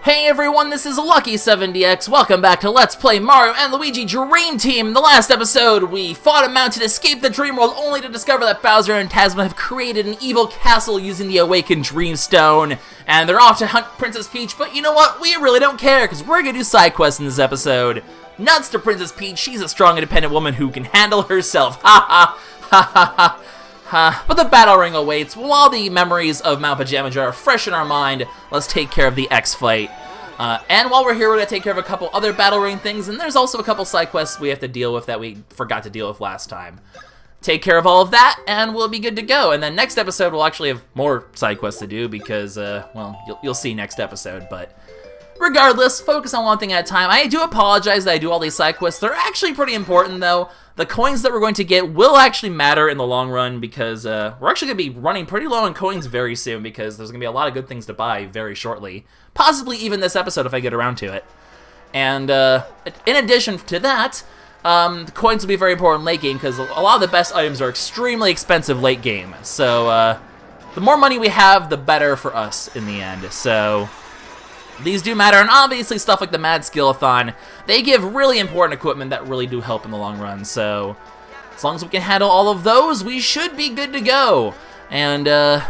Hey everyone, this is LuckySevenDX. Welcome back to Let's Play Mario and Luigi Dream Team. In the last episode, we fought a mountain, escaped the dream world, only to discover that Bowser and Tazma have created an evil castle using the Awakened Dreamstone. And they're off to hunt Princess Peach, but you know what? We really don't care, because we're going to do side quests in this episode. Nuts to Princess Peach, she's a strong, independent woman who can handle herself. Ha ha ha ha ha. But the battle ring awaits. While the memories of Mount Pajamaja are fresh in our mind, let's take care of the X fight. And while we're here, we're going to take care of a couple other battle ring things, and there's also a couple side quests we have to deal with that we forgot to deal with last time. Take care of all of that, and we'll be good to go. And then next episode, we'll actually have more side quests to do because, well, you'll see next episode, but regardless, focus on one thing at a time. I do apologize that I do all these side quests. They're actually pretty important, though. The coins that we're going to get will actually matter in the long run because we're actually going to be running pretty low on coins very soon because there's going to be a lot of good things to buy very shortly. Possibly even this episode if I get around to it. And in addition to that, the coins will be very important late game because a lot of the best items are extremely expensive late game. So the more money we have, the better for us in the end. So these do matter, and obviously stuff like the Mad Skill-a-thon, they give really important equipment that really do help in the long run, so as long as we can handle all of those, we should be good to go. And the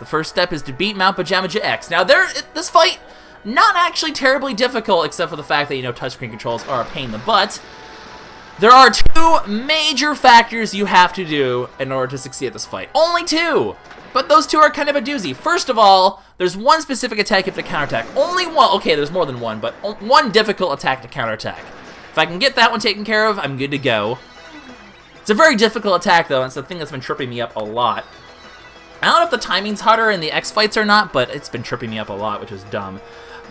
first step is to beat Mount Pajamaja X. Now, this fight, not actually terribly difficult, except for the fact that, you know, touchscreen controls are a pain in the butt. There are two major factors you have to do in order to succeed at this fight. Only two! But those two are kind of a doozy. First of all, there's one specific attack you have to counterattack. Only one. Okay, there's more than one, but one difficult attack to counterattack. If I can get that one taken care of, I'm good to go. It's a very difficult attack, though, and it's the thing that's been tripping me up a lot. I don't know if the timing's harder in the X fights or not, but it's been tripping me up a lot, which is dumb.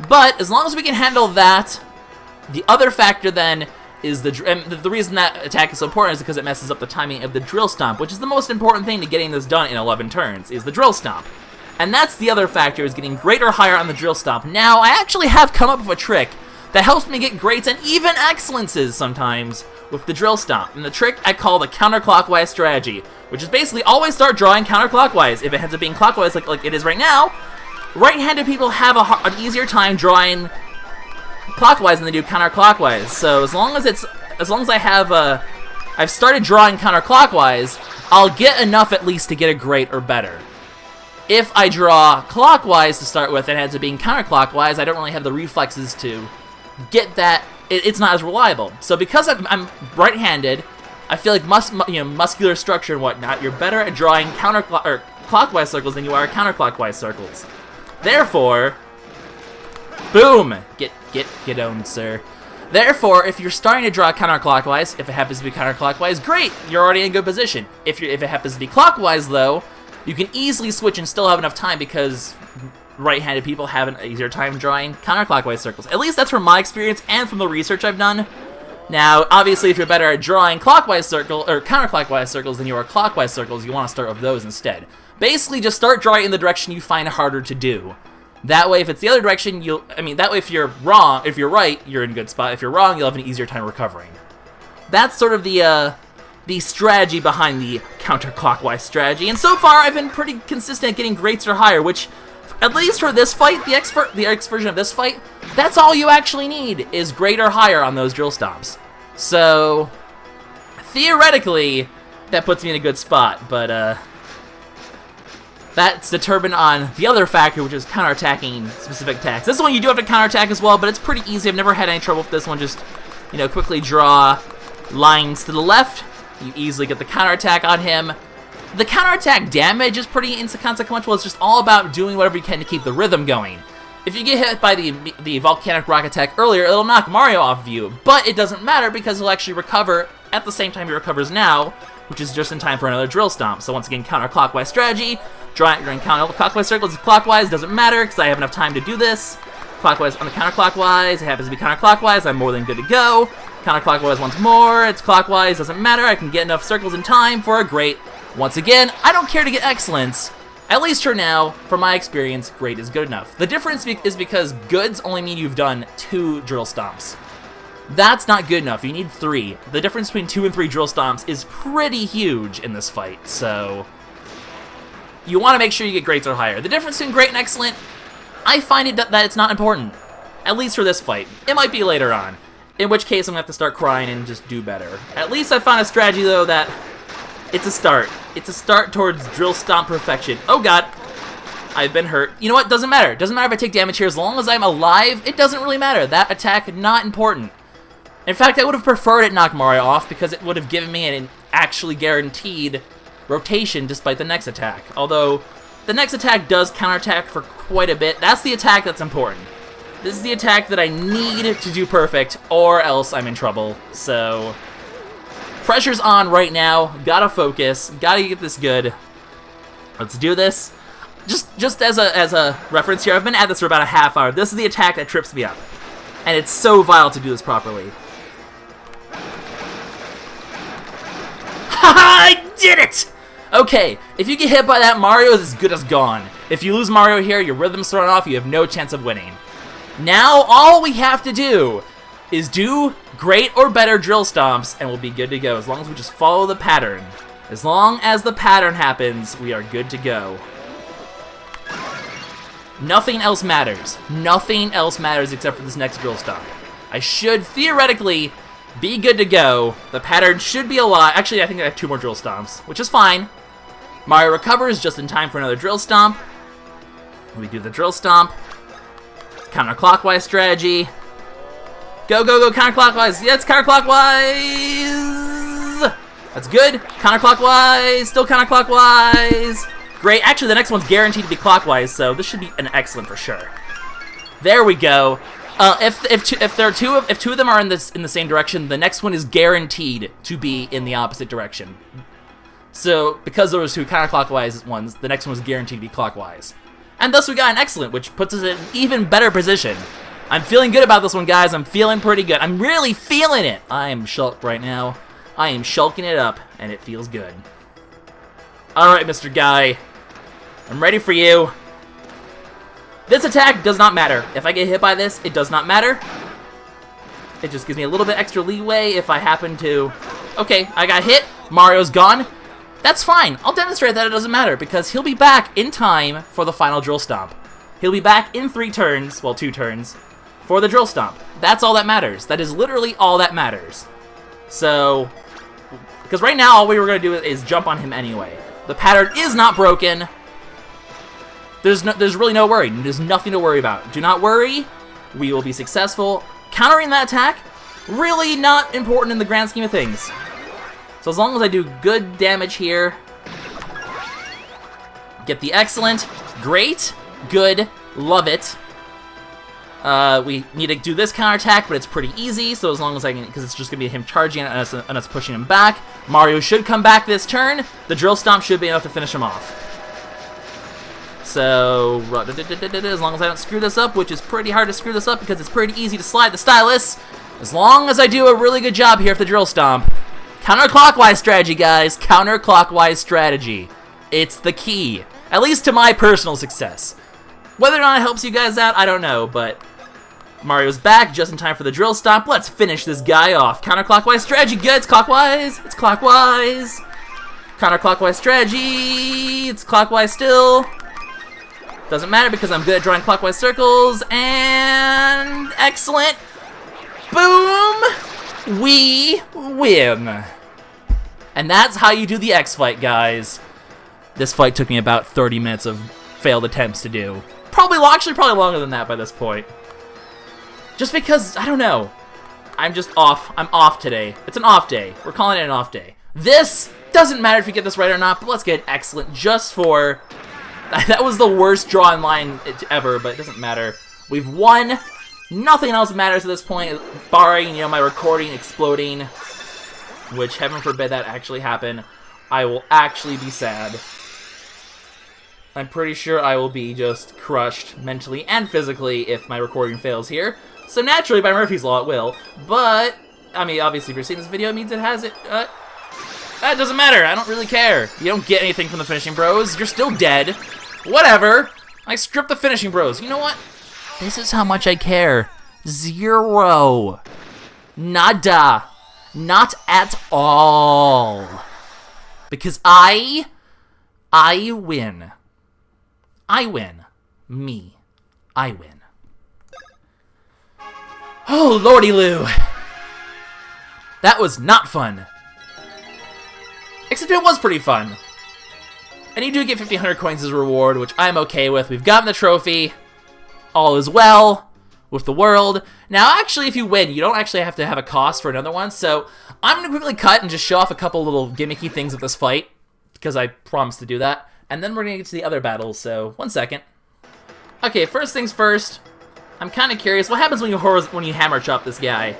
But as long as we can handle that, the other factor then is the reason that attack is so important is because it messes up the timing of the drill stomp, which is the most important thing to getting this done in 11 turns, is the drill stomp. And that's the other factor, is getting great or higher on the drill stomp. Now, I actually have come up with a trick that helps me get greats and even excellences sometimes with the drill stomp. And the trick I call the counterclockwise strategy, which is basically always start drawing counterclockwise. If it ends up being clockwise like it is right now, right-handed people have an easier time drawing clockwise than they do counterclockwise. So as long as I have I've started drawing counterclockwise, I'll get enough at least to get a great or better. If I draw clockwise to start with and it ends up being counterclockwise, I don't really have the reflexes to get that. It's not as reliable. So because I'm right-handed, I feel like muscular structure and whatnot, you're better at drawing clockwise circles than you are counterclockwise circles. Therefore, boom! Get owned, sir. Therefore, if you're starting to draw counterclockwise, if it happens to be counterclockwise, great! You're already in good position. If it happens to be clockwise, though, you can easily switch and still have enough time because right-handed people have an easier time drawing counterclockwise circles. At least that's from my experience and from the research I've done. Now, obviously, if you're better at drawing clockwise or counterclockwise circles than you are clockwise circles, you want to start with those instead. Basically, just start drawing in the direction you find harder to do. That way, if it's the other direction, that way if you're wrong, if you're right, you're in a good spot. If you're wrong, you'll have an easier time recovering. That's sort of the strategy behind the counterclockwise strategy. And so far, I've been pretty consistent at getting greats or higher, which, at least for this fight, the X version of this fight, that's all you actually need, is great or higher on those drill stomps. So, theoretically, that puts me in a good spot, but, that's determined on the other factor, which is counterattacking specific attacks. This one you do have to counterattack as well, but it's pretty easy. I've never had any trouble with this one. Just, quickly draw lines to the left. You easily get the counterattack on him. The counterattack damage is pretty inconsequential. It's just all about doing whatever you can to keep the rhythm going. If you get hit by the volcanic rock attack earlier, it'll knock Mario off of you, but it doesn't matter because he'll actually recover at the same time he recovers now, which is just in time for another drill stomp. So once again, counterclockwise strategy. Drawing counterclockwise circles, clockwise, doesn't matter because I have enough time to do this. Clockwise on the counterclockwise, it happens to be counterclockwise, I'm more than good to go. Counterclockwise once more, it's clockwise, doesn't matter, I can get enough circles in time for a great. Once again, I don't care to get excellence. At least for now, from my experience, great is good enough. The difference is because goods only mean you've done 2 drill stomps. That's not good enough, you need 3. The difference between 2 and 3 drill stomps is pretty huge in this fight, so you want to make sure you get greats or higher. The difference between great and excellent, I find it that it's not important. At least for this fight. It might be later on. In which case, I'm going to have to start crying and just do better. At least I found a strategy, though, that it's a start. It's a start towards Drill Stomp perfection. Oh, God. I've been hurt. You know what? Doesn't matter. Doesn't matter if I take damage here. As long as I'm alive, it doesn't really matter. That attack, not important. In fact, I would have preferred it knock Mario off because it would have given me an actually guaranteed rotation despite the next attack. Although, the next attack does counterattack for quite a bit. That's the attack that's important. This is the attack that I need to do perfect, or else I'm in trouble. So, pressure's on right now. Gotta focus. Gotta get this good. Let's do this. Just as a reference here, I've been at this for about a half hour. This is the attack that trips me up. And it's so vile to do this properly. Haha, I did it! Okay, if you get hit by that, Mario is as good as gone. If you lose Mario here, your rhythm's thrown off, you have no chance of winning. Now, all we have to do is do great or better drill stomps, and we'll be good to go, as long as we just follow the pattern. As long as the pattern happens, we are good to go. Nothing else matters. Nothing else matters except for this next drill stomp. I should, theoretically, be good to go. The pattern should be alive. Actually, I think I have 2 more drill stomps, which is fine. Mario recovers just in time for another drill stomp. We do the drill stomp. Counter-clockwise strategy. Go, go, go, counter-clockwise. Yeah, it's counter-clockwise. That's good. Counter-clockwise. Still counter-clockwise. Great. Actually, the next one's guaranteed to be clockwise, so this should be an excellent for sure. There we go. If two of them are in the same direction, the next one is guaranteed to be in the opposite direction. So because there was 2 counterclockwise ones, the next one was guaranteed to be clockwise. And thus we got an excellent, which puts us in an even better position. I'm feeling good about this one, guys. I'm feeling pretty good. I'm really feeling it. I am shulk right now. I am shulking it up, and it feels good. Alright, Mr. Guy. I'm ready for you. This attack does not matter. If I get hit by this, it does not matter. It just gives me a little bit extra leeway if I happen to... Okay, I got hit. Mario's gone. That's fine. I'll demonstrate that it doesn't matter, because he'll be back in time for the final drill stomp. He'll be back in 3 turns, well, 2 turns, for the drill stomp. That's all that matters. That is literally all that matters. So, because right now all we were going to do is jump on him anyway. The pattern is not broken. There's really no worry. There's nothing to worry about. Do not worry. We will be successful. Countering that attack, really not important in the grand scheme of things. So as long as I do good damage here, get the excellent, great, good, love it. We need to do this counterattack, but it's pretty easy, so as long as I can, because it's just going to be him charging and us pushing him back. Mario should come back this turn. The drill stomp should be enough to finish him off. So, as long as I don't screw this up, which is pretty hard to screw this up because it's pretty easy to slide the stylus, as long as I do a really good job here at the drill stomp. Counterclockwise strategy, guys. Counterclockwise strategy. It's the key. At least to my personal success. Whether or not it helps you guys out, I don't know, but Mario's back just in time for the drill stomp. Let's finish this guy off. Counterclockwise strategy, good. It's clockwise. It's clockwise. Counterclockwise strategy. It's clockwise still. Doesn't matter because I'm good at drawing clockwise circles. And excellent. Boom. We win. And that's how you do the X fight, guys. This fight took me about 30 minutes of failed attempts to do. Actually probably longer than that by this point. Just because, I don't know. I'm just off. I'm off today. It's an off day. We're calling it an off day. This doesn't matter if you get this right or not, but let's get excellent just for... That was the worst draw in line ever, but it doesn't matter. We've won. Nothing else matters at this point, barring, my recording exploding, which, heaven forbid that actually happen. I will actually be sad. I'm pretty sure I will be just crushed mentally and physically if my recording fails here. So naturally, by Murphy's Law, it will. But, I mean, obviously, if you're seeing this video, it means it has it. That doesn't matter. I don't really care. You don't get anything from the Finishing Bros. You're still dead. Whatever. I stripped the Finishing Bros. You know what? This is how much I care. 0. Nada. Not at all. Because I win. I win. Me. I win. Oh, lordy Lou. That was not fun. Except it was pretty fun. And you do get 1,500 coins as a reward, which I'm okay with. We've gotten the trophy. All is well with the world. Now, actually, if you win, you don't actually have to have a cost for another one. So I'm going to quickly cut and just show off a couple little gimmicky things with this fight, because I promised to do that. And then we're going to get to the other battles, so 1 second. Okay, first things first. I'm kind of curious, what happens when you hammer chop this guy?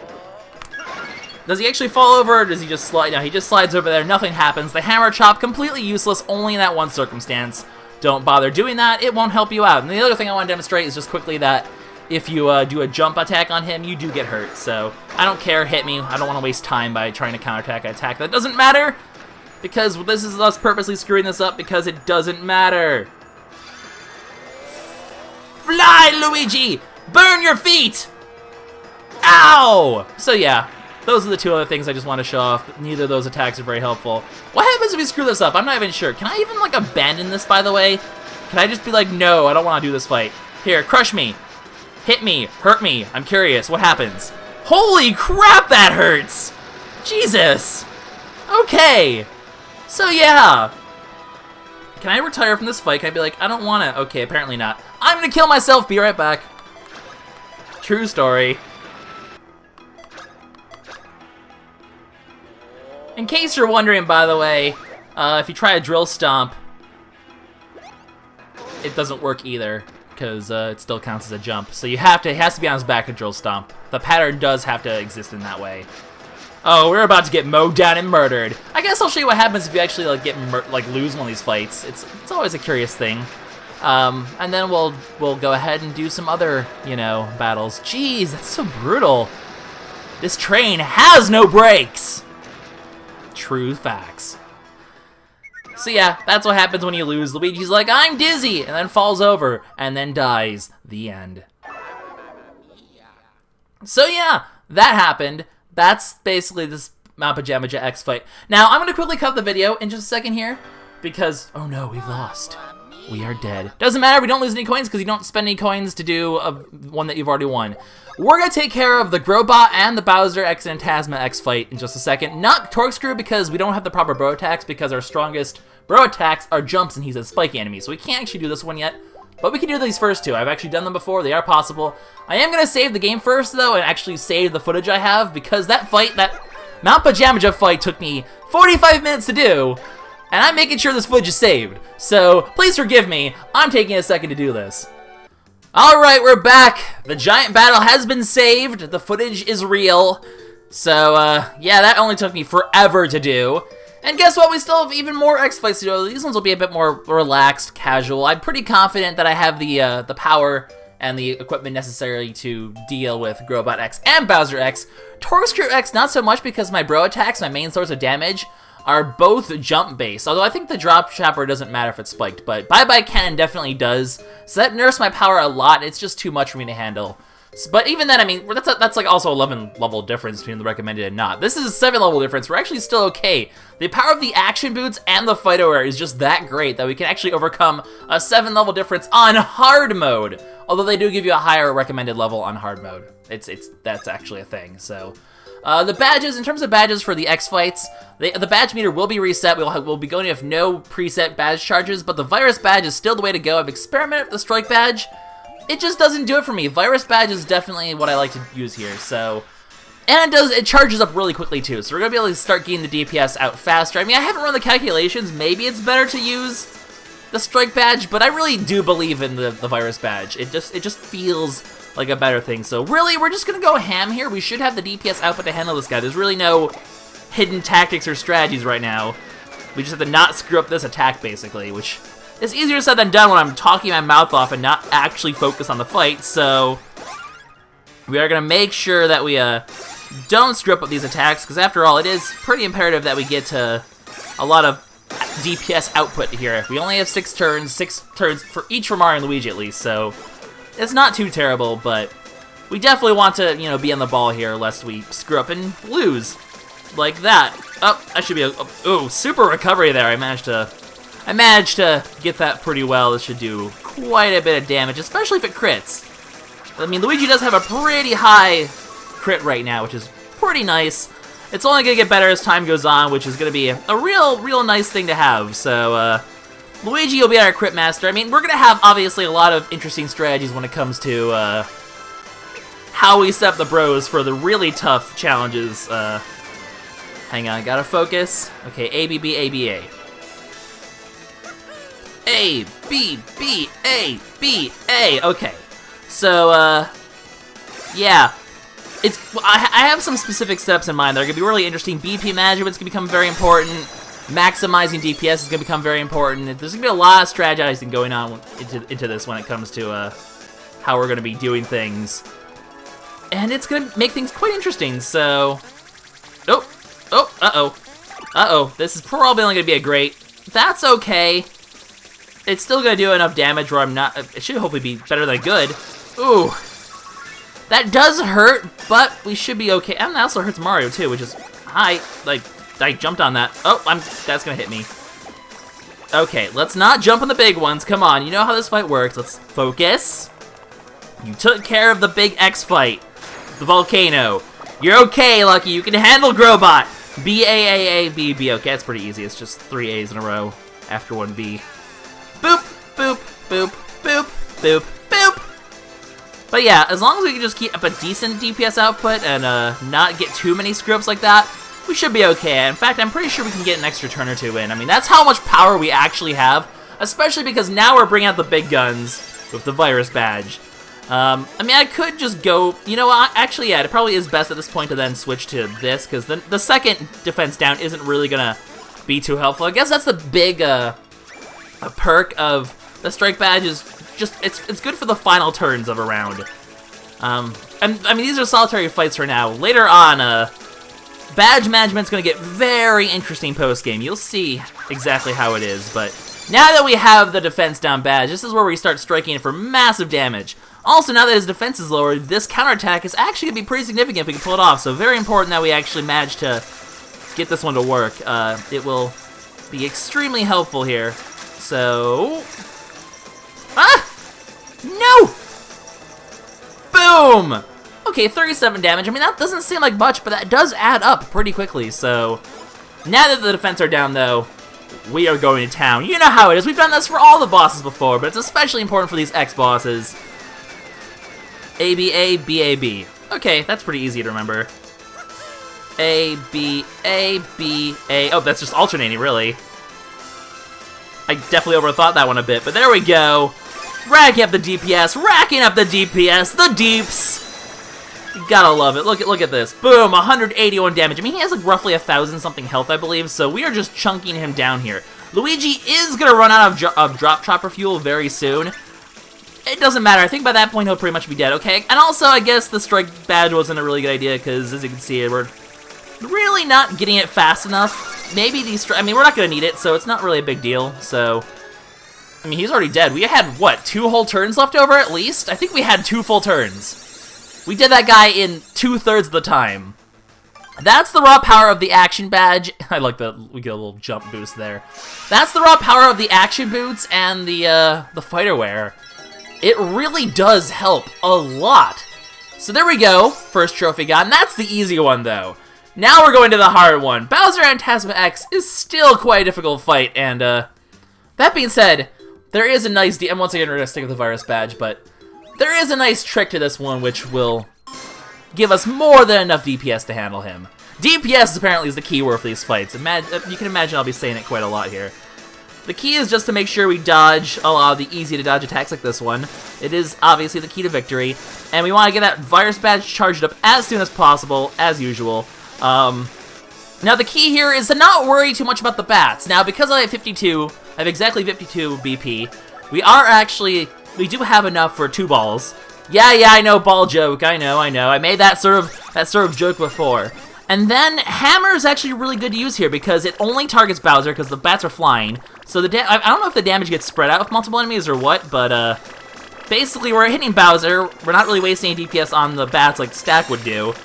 Does he actually fall over, or does he just slide? No, he just slides over there, nothing happens. The hammer chop, completely useless, only in that one circumstance. Don't bother doing that, it won't help you out. And the other thing I want to demonstrate is just quickly that if you do a jump attack on him, you do get hurt. So, I don't care, hit me. I don't want to waste time by trying to counterattack an attack. That doesn't matter, because this is us purposely screwing this up, because it doesn't matter. Fly, Luigi! Burn your feet! Ow! So yeah, those are the two other things I just want to show off. Neither of those attacks are very helpful. What happens if we screw this up? I'm not even sure. Can I even, like, abandon this, by the way? Can I just be like, no, I don't want to do this fight. Here, crush me. Hit me. Hurt me. I'm curious. What happens? Holy crap, that hurts! Jesus! Okay. So yeah. Can I retire from this fight? Can I be like, I don't want to? Okay, apparently not. I'm gonna kill myself. Be right back. True story. In case you're wondering, by the way, if you try a drill stomp, it doesn't work either, because it still counts as a jump. So you have to, it has to be on his back to drill stomp. The pattern does have to exist in that way. Oh, we're about to get mowed down and murdered. I guess I'll show you what happens if you actually lose one of these fights. It's always a curious thing. And then we'll go ahead and do some other, battles. Jeez, that's so brutal. This train has no brakes. True facts. So yeah, that's what happens when you lose. Luigi's like, I'm dizzy, and then falls over, and then dies. The end. So yeah, that happened. That's basically this Pajamaja X fight. Now, I'm going to quickly cut the video in just a second here, because, oh no, we've lost. We are dead. Doesn't matter, we don't lose any coins, because you don't spend any coins to do one that you've already won. We're going to take care of the Grobot and the Bowser X and Tasma X fight in just a second. Not Corkscrew, because we don't have the proper bro attacks, because our strongest bro attacks are jumps, and he's a spiky enemy, so we can't actually do this one yet. But we can do these first two. I've actually done them before. They are possible. I am going to save the game first, though, and actually save the footage I have, because that fight, that Mount Pajamaja fight took me 45 minutes to do, and I'm making sure this footage is saved. So, please forgive me. I'm taking a second to do this. Alright, we're back. The giant battle has been saved. The footage is real. So, yeah, that only took me forever to do. And guess what? We still have even more X-Fights to do. These ones will be a bit more relaxed, casual. I'm pretty confident that I have the power and the equipment necessary to deal with Grobot X and Bowser X. Corkscrew X, not so much, because my bro attacks, my main source of damage, are both jump-based. Although I think the drop chopper doesn't matter if it's spiked, but Bye-Bye Cannon definitely does. So that nerfs my power a lot. It's just too much for me to handle. But even then, I mean, that's like also 11 level difference between the recommended and not. This is a 7 level difference. We're actually still okay. The power of the action boots and the Fight-Aware is just that great that we can actually overcome a 7 level difference on hard mode. Although they do give you a higher recommended level on hard mode. That's actually a thing. So the badges, in terms of badges for the X fights, the badge meter will be reset. We'll be going with no preset badge charges, but the virus badge is still the way to go. I've experimented with the strike badge. It just doesn't do it for me. Virus badge is definitely what I like to use here, so... And it charges up really quickly, too, so we're going to be able to start getting the DPS out faster. I mean, I haven't run the calculations. Maybe it's better to use the strike badge, but I really do believe in the virus badge. It just feels like a better thing. So really, we're just going to go ham here. We should have the DPS output to handle this guy. There's really no hidden tactics or strategies right now. We just have to not screw up this attack, basically, which... It's easier said than done when I'm talking my mouth off and not actually focus on the fight, so we are going to make sure that we don't screw up with these attacks, because after all, it is pretty imperative that we get to a lot of DPS output here. We only have 6 turns for each for Mario and Luigi at least, so it's not too terrible, but we definitely want to, be on the ball here lest we screw up and lose. Like that. Oh, I should be super recovery there. I managed to get that pretty well. This should do quite a bit of damage, especially if it crits. I mean, Luigi does have a pretty high crit right now, which is pretty nice. It's only going to get better as time goes on, which is going to be a real nice thing to have. So, Luigi will be our crit master. I mean, we're going to have, obviously, a lot of interesting strategies when it comes to how we set up the bros for the really tough challenges. Hang on, gotta focus. Okay, A, B, B, A, B, A. A, B, B, A, B, A. Okay. So, yeah. I have some specific steps in mind that are going to be really interesting. BP management's going to become very important. Maximizing DPS is going to become very important. There's going to be a lot of strategizing going on into this when it comes to how we're going to be doing things. And it's going to make things quite interesting, so... Uh-oh. This is probably only going to be a great. That's okay. It's still going to do enough damage where I'm not... It should hopefully be better than good. Ooh. That does hurt, but we should be okay. And that also hurts Mario, too, which is... I jumped on that. Oh, that's going to hit me. Okay, let's not jump on the big ones. Come on, you know how this fight works. Let's focus. You took care of the big X fight. The volcano. You're okay, Lucky. You can handle Grobot. B-A-A-A-B-B. Okay, that's pretty easy. It's just 3 A's in a row after 1 B. Boop, boop, boop, boop, boop, boop. But yeah, as long as we can just keep up a decent DPS output and not get too many screw-ups like that, we should be okay. In fact, I'm pretty sure we can get an extra turn or two in. I mean, that's how much power we actually have, especially because now we're bringing out the big guns with the virus badge. I mean, I could just go, you know what, actually, yeah, it probably is best at this point to then switch to this, because the second defense down isn't really gonna be too helpful. I guess that's the big, a perk of the strike badge is just, it's good for the final turns of a round. And, I mean, these are solitary fights for now. Later on, badge management's gonna get very interesting post-game. You'll see exactly how it is, but now that we have the defense down badge, this is where we start striking for massive damage. Also, now that his defense is lowered, this counterattack is actually going to be pretty significant if we can pull it off, so very important that we actually manage to get this one to work. It will be extremely helpful here. So... Ah! No! Boom! Okay, 37 damage. I mean, that doesn't seem like much, but that does add up pretty quickly, so... Now that the defense are down, though, we are going to town. You know how it is. We've done this for all the bosses before, but it's especially important for these X-bosses. A-B-A, B-A-B. Okay, that's pretty easy to remember. A-B-A, B-A... Oh, that's just alternating, really. I definitely overthought that one a bit, but there we go. Racking up the DPS, racking up the DPS, the deeps. You gotta love it. Look at this. Boom, 181 damage. I mean, he has like roughly 1,000-something health, I believe, so we are just chunking him down here. Luigi is gonna run out of drop chopper fuel very soon. It doesn't matter. I think by that point he'll pretty much be dead, okay? And also, I guess the strike badge wasn't a really good idea, because as you can see, we're really not getting it fast enough. Maybe these... I mean, we're not going to need it, so it's not really a big deal, so... I mean, he's already dead. We had, what, 2 whole turns left over, at least? I think we had 2 full turns. We did that guy in 2/3 of the time. That's the raw power of the action badge. I like that we get a little jump boost there. That's the raw power of the action boots and the fighter wear. It really does help a lot. So there we go, first trophy gotten. That's the easy one, though. Now we're going to the hard one. Bowser and Phantasma X is still quite a difficult fight, and that being said, there is a nice... And once again, we're going to stick with the virus badge, but there is a nice trick to this one, which will give us more than enough DPS to handle him. DPS apparently is the key word for these fights. You can imagine I'll be saying it quite a lot here. The key is just to make sure we dodge a lot of the easy-to-dodge attacks like this one. It is obviously the key to victory, and we want to get that virus badge charged up as soon as possible, as usual. Now, the key here is to not worry too much about the bats. Now, because I have 52, I have exactly 52 BP, we do have enough for 2 balls. Yeah, I know, ball joke, I know. I made that sort of joke before. And then Hammer is actually really good to use here because it only targets Bowser because the bats are flying. So I don't know if the damage gets spread out with multiple enemies or what, but basically we're hitting Bowser. We're not really wasting any DPS on the bats like Stack would do.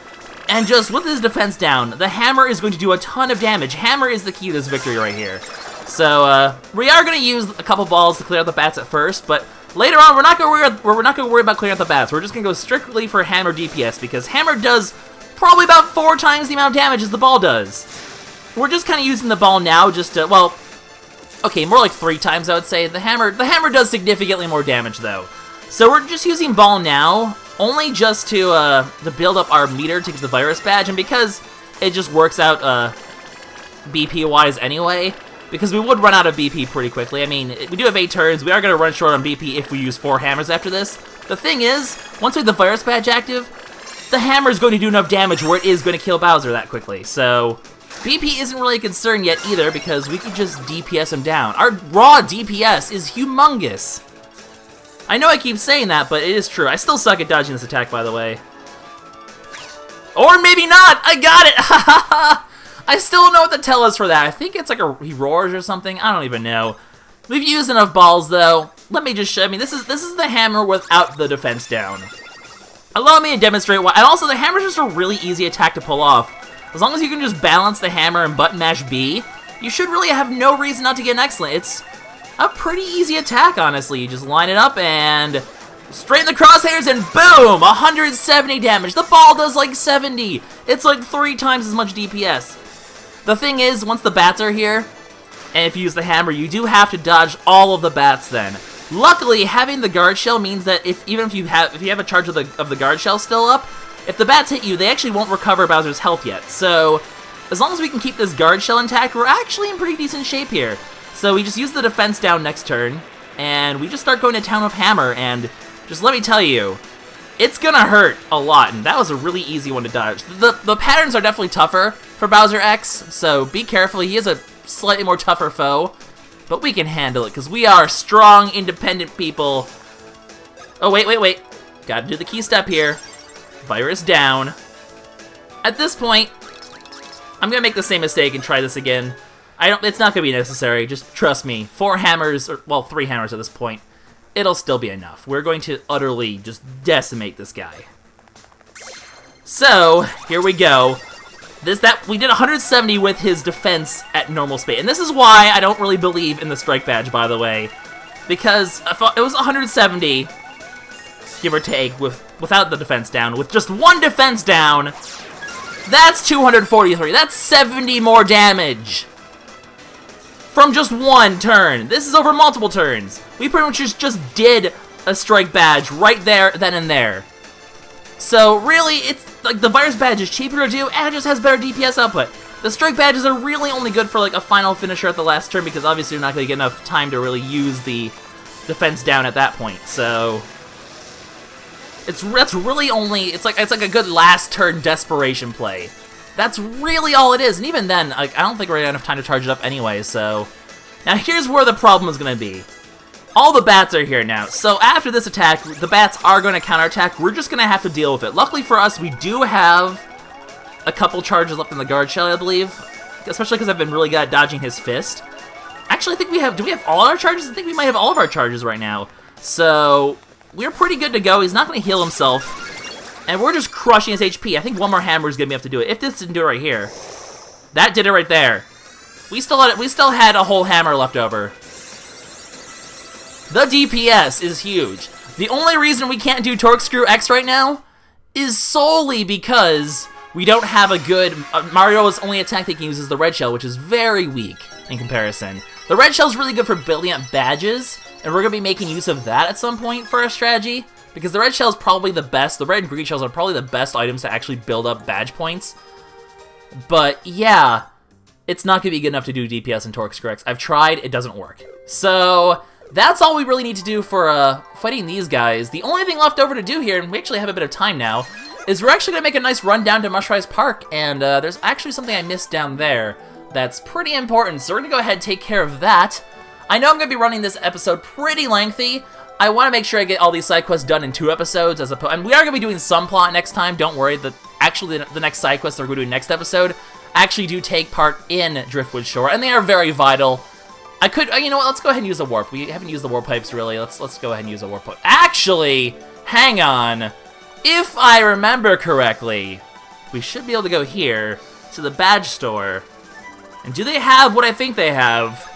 And just with his defense down, the Hammer is going to do a ton of damage. Hammer is the key to this victory right here. So we are going to use a couple balls to clear out the bats at first, but Later on, we're not gonna worry about clearing out the bats. We're just gonna go strictly for hammer DPS, because hammer does probably about 4 times the amount of damage as the ball does. We're just kind of using the ball now just to, well, okay, more like 3 times I would say. The hammer does significantly more damage though. So we're just using ball now, only just to build up our meter to get the virus badge, and because it just works out BP-wise anyway, because we would run out of BP pretty quickly. I mean, we do have 8 turns, we are going to run short on BP if we use 4 hammers after this. The thing is, once we have the virus badge active, the hammer is going to do enough damage where it is going to kill Bowser that quickly, so BP isn't really a concern yet either, because we could just DPS him down. Our raw DPS is humongous. I know I keep saying that, but it is true. I still suck at dodging this attack, by the way. Or maybe not! I got it! Ha ha ha! I still don't know what to tell us for that. I think it's like he roars or something. I don't even know. We've used enough balls, though. Let me just show. I mean, this is the hammer without the defense down. Allow me to demonstrate why. And also, the hammer's just a really easy attack to pull off. As long as you can just balance the hammer and button mash B, you should really have no reason not to get an excellent. It's a pretty easy attack, honestly. You just line it up and straight in the crosshairs and boom! 170 damage. The ball does like 70. It's like 3 times as much DPS. The thing is, once the bats are here, and if you use the hammer, you do have to dodge all of the bats then. Luckily, having the guard shell means that if you have a charge of the guard shell still up, if the bats hit you, they actually won't recover Bowser's health yet. So, as long as we can keep this guard shell intact, we're actually in pretty decent shape here. So we just use the defense down next turn, and we just start going to town with hammer, and just let me tell you, it's gonna hurt a lot, and that was a really easy one to dodge. The patterns are definitely tougher for Bowser X, so be careful. He is a slightly more tougher foe, but we can handle it, because we are strong, independent people. Oh, wait. Gotta do the key step here. Virus down. At this point, I'm gonna make the same mistake and try this again. It's not gonna be necessary, just trust me. 4 hammers, or, well, 3 hammers at this point. It'll still be enough. We're going to utterly just decimate this guy. So, here we go. We did 170 with his defense at normal speed. And this is why I don't really believe in the strike badge, by the way. Because it was 170, give or take, without the defense down. With just 1 defense down, that's 243. That's 70 more damage. From just 1 turn. This is over multiple turns. We pretty much just did a strike badge right there, then and there. So really, it's like the virus badge is cheaper to do, and it just has better DPS output. The strike badges are really only good for like a final finisher at the last turn, because obviously you're not going to get enough time to really use the defense down at that point. So that's really only it's like a good last turn desperation play. That's really all it is, and even then, like, I don't think we're gonna have enough time to charge it up anyway, so... Now here's where the problem is gonna be. All the bats are here now, so after this attack, the bats are gonna counterattack. We're just gonna have to deal with it. Luckily for us, we do have a couple charges left in the guard shell, I believe. Especially because I've been really good at dodging his fist. Actually, I think do we have all our charges? I think we might have all of our charges right now. So, we're pretty good to go. He's not gonna heal himself. And we're just crushing his HP. I think 1 more hammer is gonna be enough to do it. If this didn't do it right here, that did it right there. We still had a whole hammer left over. The DPS is huge. The only reason we can't do Torque Screw X right now is solely because we don't have a good... Mario's only attack that he can use is the red shell, which is very weak in comparison. The red shell is really good for building up badges, and we're gonna be making use of that at some point for our strategy. Because the red shell is probably the best. The red and green shells are probably the best items to actually build up badge points. But yeah, it's not going to be good enough to do DPS and Torque Screw X. I've tried, it doesn't work. So that's all we really need to do for fighting these guys. The only thing left over to do here, and we actually have a bit of time now, is we're actually going to make a nice run down to Mushrise Park. And there's actually something I missed down there that's pretty important. So we're going to go ahead and take care of that. I know I'm going to be running this episode pretty lengthy. I want to make sure I get all these side quests done in 2 episodes, and we are going to be doing some plot next time, don't worry. Actually, the next side quests that we're going to do next episode actually do take part in Driftwood Shore, and they are very vital. You know what, let's go ahead and use the warp. We haven't used the warp pipes, really. Let's go ahead and use the warp pipe. Actually, hang on. If I remember correctly, we should be able to go here to the badge store. And do they have what I think they have?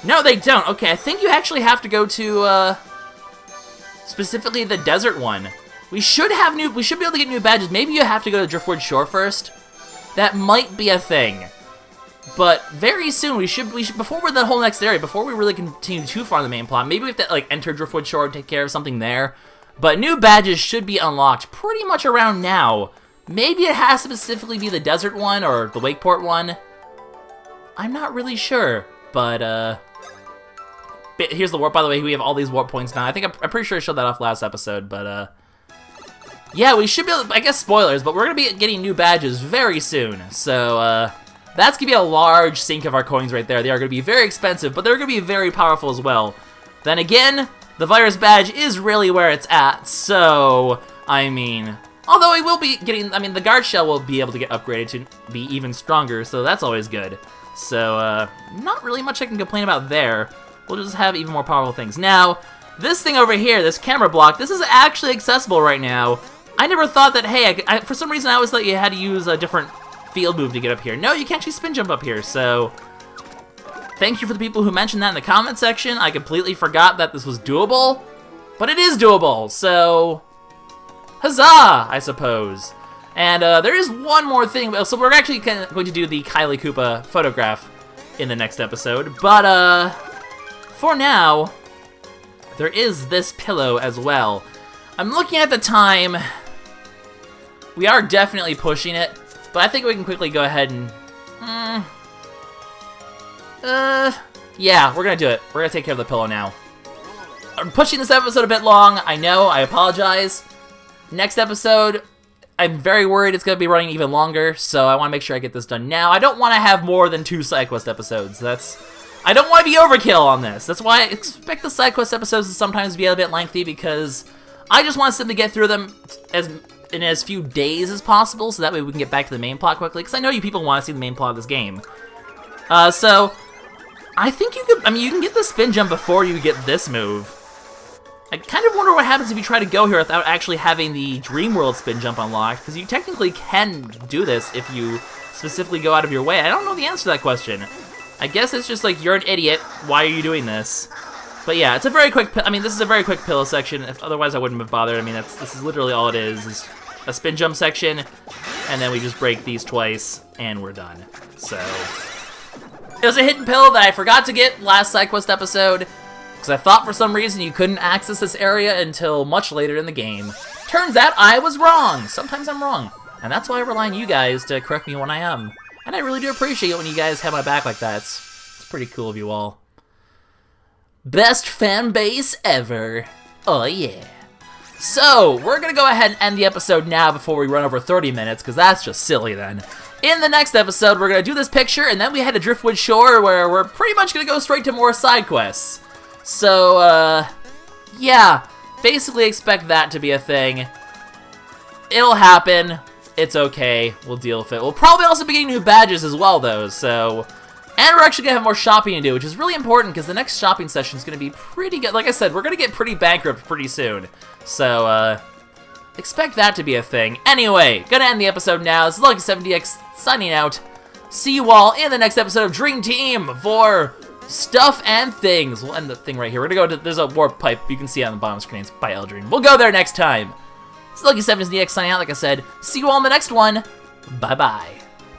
No, they don't. Okay, I think you actually have to go to specifically the desert one. We should be able to get new badges. Maybe you have to go to Driftwood Shore first. That might be a thing. But very soon, we should before we're in the whole next area, before we really continue too far in the main plot, maybe we have to like enter Driftwood Shore and take care of something there. But new badges should be unlocked pretty much around now. Maybe it has to specifically be the desert one or the Wakeport one. I'm not really sure, but here's the warp. By the way, we have all these warp points now. I think I'm pretty sure I showed that off last episode, but yeah, we should be able to, I guess spoilers, but we're gonna be getting new badges very soon. So that's gonna be a large sink of our coins right there. They are gonna be very expensive, but they're gonna be very powerful as well. Then again, the virus badge is really where it's at. So I mean, although I will be getting, I mean, the guard shell will be able to get upgraded to be even stronger, so that's always good. So, not really much I can complain about there. We'll just have even more powerful things. Now, this thing over here, this camera block, this is actually accessible right now. I never thought that, hey, for some reason I always thought you had to use a different field move to get up here. No, you can't actually spin jump up here, so thank you for the people who mentioned that in the comment section. I completely forgot that this was doable, but it is doable, so huzzah, I suppose. And there is one more thing. So we're actually going to do the Kylie Koopa photograph in the next episode. But for now, there is this pillow as well. I'm looking at the time. We are definitely pushing it, but I think we can quickly go ahead and... yeah, we're going to do it. We're going to take care of the pillow now. I'm pushing this episode a bit long. I know, I apologize. Next episode, I'm very worried it's going to be running even longer, so I want to make sure I get this done now. I don't want to have more than 2 SideQuest episodes. I don't want to be overkill on this. That's why I expect the SideQuest episodes to sometimes be a bit lengthy, because I just want them to get through them in as few days as possible, so that way we can get back to the main plot quickly, because I know you people want to see the main plot of this game. So, I think you can get the spin jump before you get this move. I kind of wonder what happens if you try to go here without actually having the Dream World spin jump unlocked, because you technically can do this if you specifically go out of your way. I don't know the answer to that question. I guess it's just like, you're an idiot, why are you doing this? But yeah, it's a very quick, this is a very quick pillow section. Otherwise I wouldn't have bothered. I mean, this is literally all it is a spin jump section, and then we just break these twice, and we're done. So, it was a hidden pill that I forgot to get last SideQuest episode, because I thought for some reason you couldn't access this area until much later in the game. Turns out I was wrong! Sometimes I'm wrong. And that's why I rely on you guys to correct me when I am. And I really do appreciate it when you guys have my back like that. It's pretty cool of you all. Best fan base ever. Oh yeah. So, we're gonna go ahead and end the episode now before we run over 30 minutes, because that's just silly then. In the next episode, we're gonna do this picture, and then we head to Driftwood Shore, where we're pretty much gonna go straight to more side quests. So, yeah, basically expect that to be a thing. It'll happen. It's okay. We'll deal with it. We'll probably also be getting new badges as well, though, so... And we're actually going to have more shopping to do, which is really important, because the next shopping session is going to be pretty good. Like I said, we're going to get pretty bankrupt pretty soon. So, expect that to be a thing. Anyway, gonna end the episode now. This is LuckySevenDX signing out. See you all in the next episode of Dream Team for... Stuff and Things. We'll end the thing right here. We're gonna go to, there's a warp pipe you can see on the bottom screen. It's by Eldrin. We'll go there next time. It's LuckySevenDX signing out, like I said. See you all in the next one. Bye-bye.